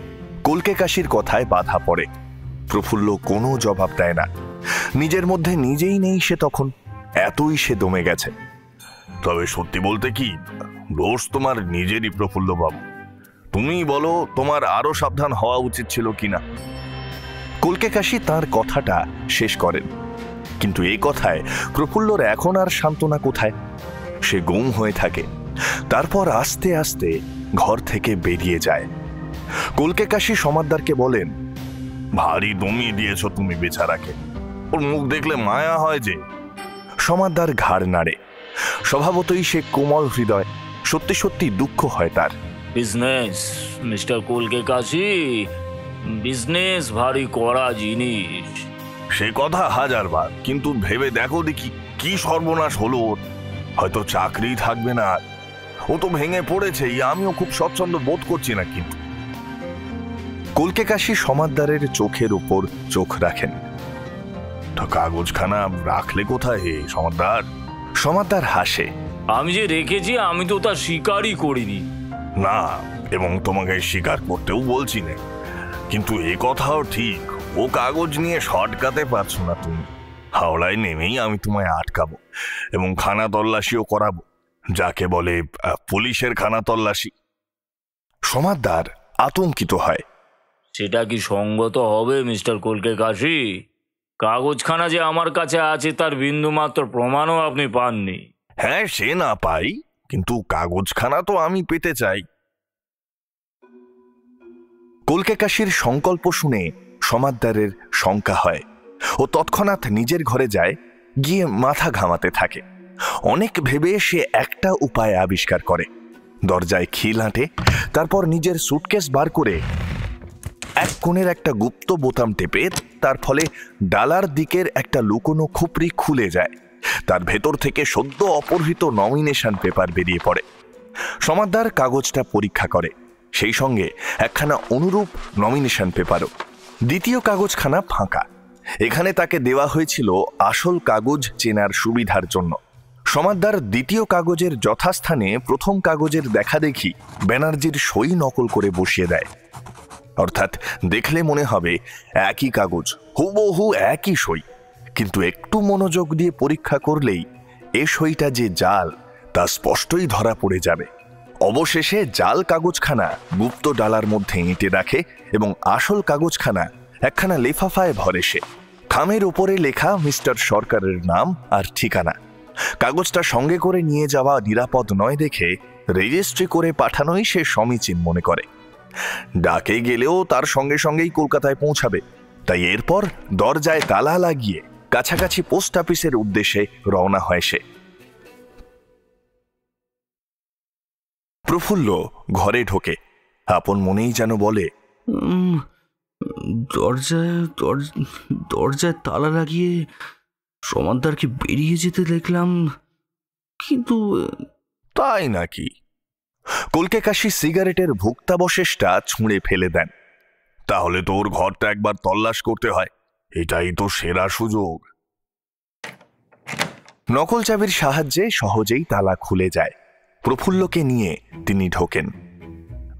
S2: কলকে কাশির কথায় বাধা পড়ে। প্রফুল্ল কোনো জবাব দেয় না। নিজের মধ্যে নিজেই নেই সে তখন, এতই সে দমে গেছে। তবে সত্যি বলতে কি, দোষ তোমার নিজেরই প্রফুল্ল বাবু। তুমি বলো, তোমার আরো সাবধান হওয়া উচিত ছিল কিনা। কলকে কাশি তাঁর কথাটা শেষ করেন, কিন্তু এই কথায় প্রফুল্লর এখন আর সান্ত্বনা কোথায়? সে গুম হয়ে থাকে। তারপর আস্তে আস্তে ঘর থেকে বেরিয়ে যায়। কলকে কাশি সমাদদারকে বলেন, ভারী দমিয়ে দিয়েছ তুমি বেচারাকে, ওর মুখ দেখলে মায়া হয় যে। সমাদদার ঘাড় নাড়ে। স্বভাবতই সে কোমল হৃদয়, সত্যি সত্যি দুঃখ হয় তার।
S3: বিজনেস মিস্টার কলকে কাশি, বিজনেস ভারী কড়া জিনিস।
S2: সে কথা হাজারবার, কিন্তু ভেবে দেখো দেখি কি সর্বনাশ হলো ওর। হয়তো চাকরি থাকবে না। ও তো ভেঙে পড়েছেই, আমিও খুব স্বচ্ছন্দ বোধ করছি না। কিন্তু কলকে কাশি সমাদদারের চোখের উপর চোখ রাখেন। তো কাগজখানা রাখলে কোথায় হে সমাদদার? সমাদদার হাসে।
S3: আমি যে রেখেছি আমি তো তা স্বীকারই করিনি।
S2: না, এবং তোমাকে স্বীকার করতেও বলছি না, কিন্তু এ কথাও ঠিক, ও কাগজ নিয়ে শর্টকাতে পারছো না তুমি। হাওড়ায় নেমেই আমি তোমায় আটকাবো এবং খানা তল্লাশিও করাবো, যাকে বলে পুলিশের খানা তল্লাশি। সমাদদার আতঙ্কিত হয়।
S3: সেটা কি সঙ্গত হবে মিস্টার কলকে কাশি? কাগজখানা যে আমার কাছে আছে তার বিন্দুমাত্র প্রমাণও আপনি পাননি।
S2: হ্যাঁ, সে না পাই, কিন্তু কাগজখানা তো আমি পেতে চাই। কলকে কাশির সংকল্প শুনে সমাদদারের শঙ্কা হয়। ও তৎক্ষণাৎ নিজের ঘরে যায়, গিয়ে মাথা ঘামাতে থাকে। অনেক ভেবে সে একটা উপায় আবিষ্কার করে। দরজায় খিল আঁটে, তারপর নিজের সুটকেস বার করে এক কোণের একটা গুপ্ত বোতাম টেপে, তার ফলে ডালার দিকের একটা লুকোনো খুপড়ি খুলে যায়। তার ভেতর থেকে সদ্য অপহৃত নমিনেশন পেপার বেরিয়ে পড়ে। সমাদদার কাগজটা পরীক্ষা করে, সেই সঙ্গে একখানা অনুরূপ নমিনেশন পেপারও। দ্বিতীয় কাগজখানা ফাঁকা। এখানে তাকে দেওয়া হয়েছিল আসল কাগজ চেনার সুবিধার জন্য। সমাদদার দ্বিতীয় কাগজের যথাস্থানে প্রথম কাগজের দেখা দেখি ব্যানার্জির সই নকল করে বসিয়ে দেয়। অর্থাৎ দেখলে মনে হবে একই কাগজ, হুবহু একই সই, কিন্তু একটু মনোযোগ দিয়ে পরীক্ষা করলেই এ সইটা যে জাল তা স্পষ্টই ধরা পড়ে যাবে। অবশেষে জাল কাগজখানা গুপ্ত ডালার মধ্যে এঁটে রাখে এবং আসল কাগজখানা একখানা লেফাফায় ভরে সে। খামের উপরে লেখা মিস্টার সরকারের নাম আর ঠিকানা। কাগজটা সঙ্গে করে নিয়ে যাওয়া নিরাপদ নয় দেখে রেজিস্ট্রি করে পাঠানোই সে সমীচীন মনে করে। ডাকে গেলেও তার সঙ্গে সঙ্গেই কলকাতায় পৌঁছাবে, তাই এরপর দরজায় তালা লাগিয়ে কাছাকাছি পোস্ট অফিসের উদ্দেশ্যে রওনা হয় সে। প্রফুল্ল ঘরে ঢোকে, আপন মনেই যেন বলে,
S1: দরজায় তালা লাগিয়ে সমাদদারকে বেরিয়ে যেতে দেখলাম, কিন্তু
S2: তাই নাকি? কলকে কাশি সিগারেটের ভুক্তাবশেষটা ছুঁড়ে ফেলে দেন। তাহলে তো ওর ঘরটা একবার তল্লাশ করতে হয়, এটাই তো সেরা সুযোগ। নকল চাবির সাহায্যে সহজেই তালা খুলে যায়। প্রফুল্লকে নিয়ে তিনি ঢোকেন।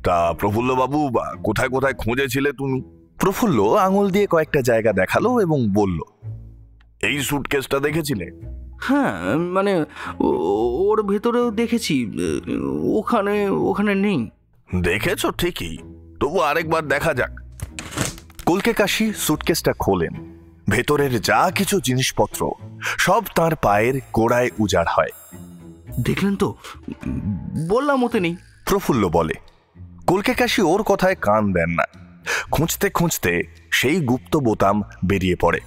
S2: তা প্রফুল্ল বাবু, কোথায় কোথায় খুঁজেছিলে তুমি? প্রফুল্ল আঙুল দিয়ে কয়েকটা জায়গা দেখালো এবং বলল, এই সুটকেসটা দেখেছিলে?
S1: হ্যাঁ, মানে ওর ভেতরেও দেখেছি, ওখানে নেই।
S2: দেখেছ ঠিকই, তবু আরেকবার দেখা যাক। কলকে কাশি সুটকেসটা খোলেন। ভেতরের যা কিছু জিনিসপত্র সব তার পায়ের গোড়ায় উজাড় হয়।
S1: দেখলেন তো, বললাম ওতে নেই।
S2: প্রফুল্ল বলে। কলকে কাশি ওর কথায় কান দেন না। খুঁজতে খুঁজতে সেই গুপ্ত বোতাম বেরিয়ে পড়ে।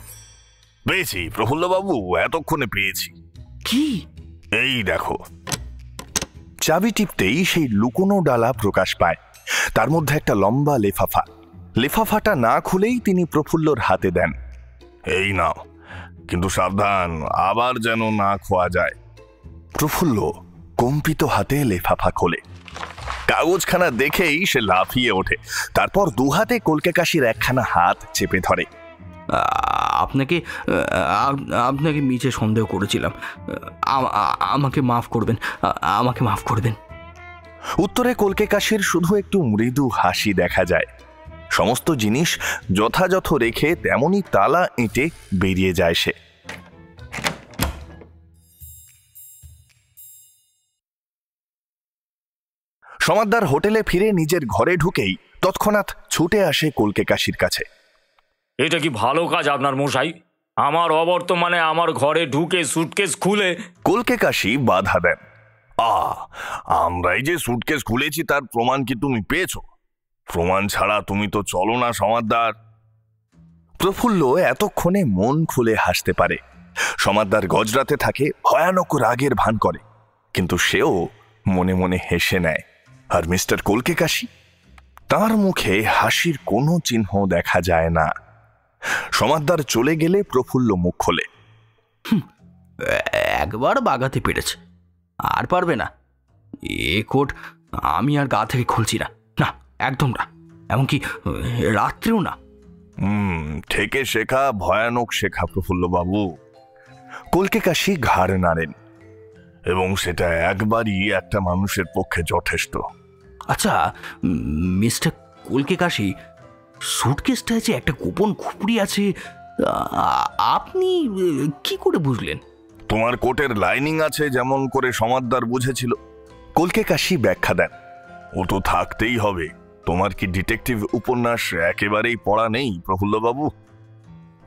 S2: পেয়েছি প্রফুল্ল বাবু, এতক্ষণে পেয়েছি।
S1: কি?
S2: এই দেখো। চাবি টিপতেই সেই লুকোনো ডালা প্রকাশ পায়। তার মধ্যে একটা লম্বা লেফাফা। লেফাফাটা না খুলেই তিনি প্রফুল্লর হাতে দেন। এই নাও, কিন্তু সাবধান, আবার যেন না খোয়া যায়। প্রফুল্ল কম্পিত হাতে লেফাফা খোলে। কাগজখানা দেখেই সে লাফিয়ে ওঠে। তারপর দুহাতে কলকে কাশির একখানা হাত চেপে ধরে।
S1: আপনাকে মিছে সন্দেহ করেছিলাম, আমাকে মাফ করবেন।
S2: উত্তরে কলকে কাশির শুধু একটু মৃদু হাসি দেখা যায়। সমস্ত জিনিস যথাযথ রেখে তেমনি তালা এঁটে বেরিয়ে যায় সে। সমাদদার হোটেলে ফিরে নিজের ঘরে ঢুকেই তৎক্ষণাৎ ছুটে আসে কলকে কাশির কাছে।
S3: এটা কি ভালো কাজ আপনার মশাই? আমার অবর্তমানে আমার ঘরে ঢুকে সুটকেস খুলে।
S2: কলকে কাশি বাধা দেন। আমরাই যে সুটকেস খুলেছি তার প্রমাণ কি তুমি পেয়েছো? প্রমাণ ছাড়া তুমি তো চলো না সমাদদার। প্রফুল্ল এতক্ষণে মন খুলে হাসতে পারে। সমাদদার গজরাতে থাকে, ভয়ানক রাগের ভান করে, কিন্তু সেও মনে মনে হেসে নেয়। আর মিস্টার কলকে কাশি, তার মুখে হাসির কোনো চিহ্ন দেখা যায় না। সমাদদার চলে গেলে প্রফুল্ল মুখ খোলে।
S1: একবার বাগাতে পেরেছে, আর পারবে না। এ কোট আমি আর গা থেকে খুলছি না, না একদম না, এমনকি রাত্রেও না।
S2: থেকে শেখা ভয়ানক শেখা প্রফুল্ল বাবু। কলকে কাশি ঘাড় নাড়েন, এবং সেটা একবারই একটা মানুষের পক্ষে যথেষ্ট।
S1: আচ্ছা মিস্টার কলকে কাশি, সুটকেসটায় যে একটা গোপন খুপড়ি আছে, আপনি কি করে বুঝলেন?
S2: তোমার কোটের লাইনিং আছে যেমন করে সমাদদার বুঝেছিল। কলকে কাশি ব্যাখ্যা দেন। ও তো থাকতেই হবে। তোমার কি ডিটেকটিভ উপন্যাস একেবারেই পড়া নেই প্রফুল্ল বাবু?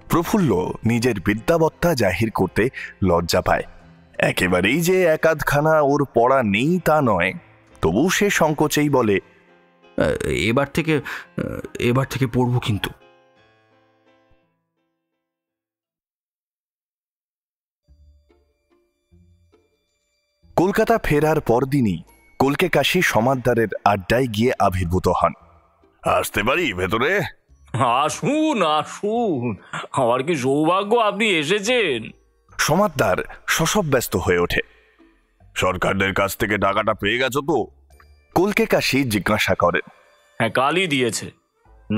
S2: প্রফুল্ল নিজের বিদ্যাবত্তা জাহির করতে লজ্জা পায়। একেবারেই যে একাধখানা ওর পড়া নেই তা নয়, তবু সে সংকোচেই বলে,
S1: এবার থেকে পড়ব কিন্তু।
S2: কলকাতা ফেরার পরদিনই কলকে কাশি সমাদদারের আড্ডায় গিয়ে আবির্ভূত হন। আসতে পারি ভেতরে?
S3: আসুন আসুন, আমার কি সৌভাগ্য আপনি এসেছেন।
S2: সমাদদার শশব ব্যস্ত হয়ে ওঠে। সরকারদের কাছ থেকে টাকাটা পেয়ে গেছো তো? কলকে কাশি জিজ্ঞাসা করেন।
S3: হ্যাঁ, কালই দিয়েছে,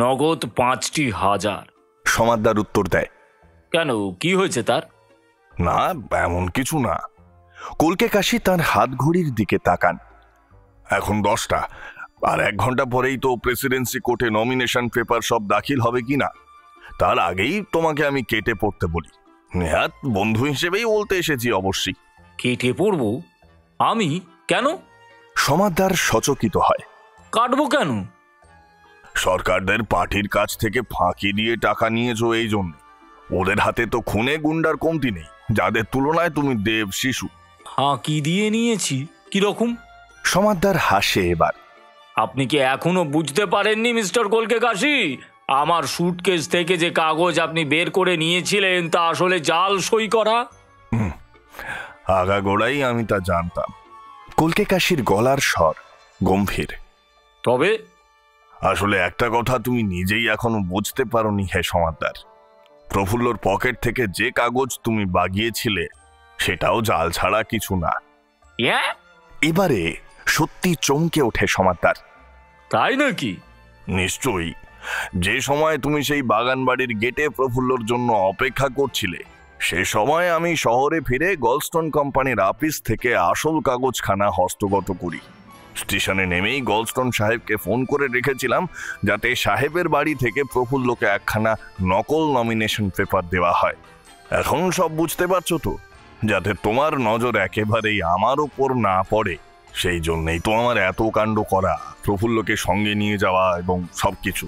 S3: নগদ ৫,০০০।
S2: সমাদদার উত্তর দেয়।
S3: কেন, কি হয়েছে তার?
S2: না, এমন কিছু না। কলকে কাশি তার হাত ঘড়ির দিকে তাকান। এখন 10টা, আর 1 ঘন্টা পরেই তো প্রেসিডেন্সি কোর্টে নমিনেশন পেপার সব দাখিল হবে কিনা, তার আগেই তোমাকে আমি কেটে পড়তে বলি। নেহাত বন্ধু হিসেবেই বলতে এসেছি অবশ্যই।
S3: কেটে পড়বো? আমি কেন?
S2: সমাদদার সচকিত হয়।
S3: কাটবো কেন?
S2: সরকারদের পার্টির কাছ থেকে ফাঁকি দিয়ে টাকা নিয়েছো এই জন্য। ওদের হাতে তো খুনে গুন্ডার কমতি নেই, যাদের তুলনায় তুমি দেব শিশু।
S3: ফাঁকি দিয়ে নিয়েছি? কিরকম?
S2: সমাদদার হাসে এবার।
S3: আপনি কি এখনো বুঝতে পারেননি মিস্টার কলকে কাশি? আমার সুটকেস থেকে যে কাগজ আপনি বের করে নিয়েছিলেন তা আসলে জাল সই করা।
S2: আগাগোড়াই আমি তা জানতাম। কলকে কাশির গলার স্বর গম্ভীর।
S3: তবে
S2: আসলে একটা কথা তুমি নিজেই এখনো বুঝতে পারোনি হে সমাদদার। প্রফুল্লর পকেট থেকে যে কাগজ তুমি বাগিয়েছিলে সেটাও জাল ছাড়া কিছু না। এবারে সত্যি চমকে ওঠে সমাদদার।
S3: তাই নাকি?
S2: নিশ্চয়ই। যে সময় তুমি সেই বাগান বাড়ির গেটে প্রফুল্লর জন্য অপেক্ষা করছিলে, সে সময় আমি শহরে ফিরে গলস্টোন কোম্পানির অফিস থেকে আসল কাগজখানা হস্তগত করি। স্টেশনে নেমেই গলস্টোন সাহেবকে ফোন করে রেখেছিলাম যাতে সাহেবের বাড়ি থেকে প্রফুল্লকে একখানা নকল নমিনেশন পেপার দেওয়া হয়। এখন সব বুঝতে পারছো তো? যাতে তোমার নজর একেবারেই আমার ওপর না পড়ে, সেই জন্যই তো আমার এত কাণ্ড করা, প্রফুল্লকে সঙ্গে নিয়ে যাওয়া এবং সবকিছু।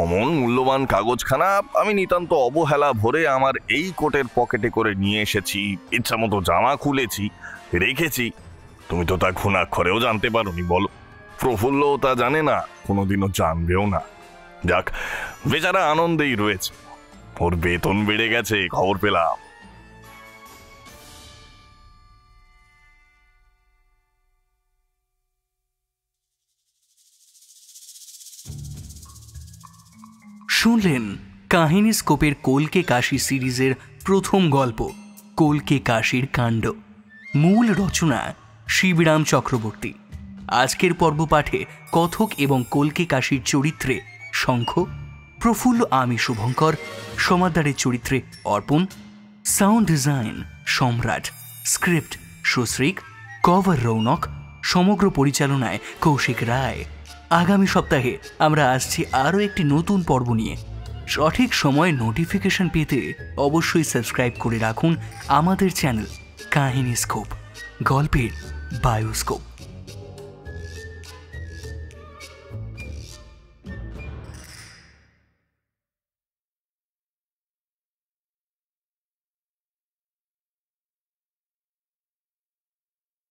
S2: অমন মূল্যবান কাগজখানা আমি নিতান্ত অবহেলা ভরে আমার এই কোটের পকেটে করে নিয়ে এসেছি, ইচ্ছা মতো জামা খুলেছি, রেখেছি। তুমি তো তা ঘুণাক্ষরেও জানতে পারোনি বলো। প্রফুল্লও তা জানে না, কোনোদিনও জানবেও না। যাক, বেচারা আনন্দেই রয়েছে। ওর বেতন বেড়ে গেছে খবর পেলাম।
S1: শুনলেন কাহিনী স্কোপের কলকে কাশি সিরিজের প্রথম গল্প কলকে কাশির কাণ্ড। মূল রচনা শিবরাম চক্রবর্তী। আজকের পর্ব পাঠে কথক এবং কলকে কাশির চরিত্রে শঙ্খ, প্রফুল্ল আমি শুভঙ্কর, সমাদদারের চরিত্রে অর্পণ, সাউন্ড ডিজাইন সম্রাট, স্ক্রিপ্ট সুশ্রীক, কভার রৌনক, সমগ্র পরিচালনায় কৌশিক রায়। আগামী সপ্তাহে আমরা আসছি আরও একটি নতুন পর্ব নিয়ে। সঠিক সময়ে নোটিফিকেশন পেতে অবশ্যই সাবস্ক্রাইব করে রাখুন আমাদের চ্যানেল কাহিনী স্কোপ, গল্পের বায়োস্কোপ।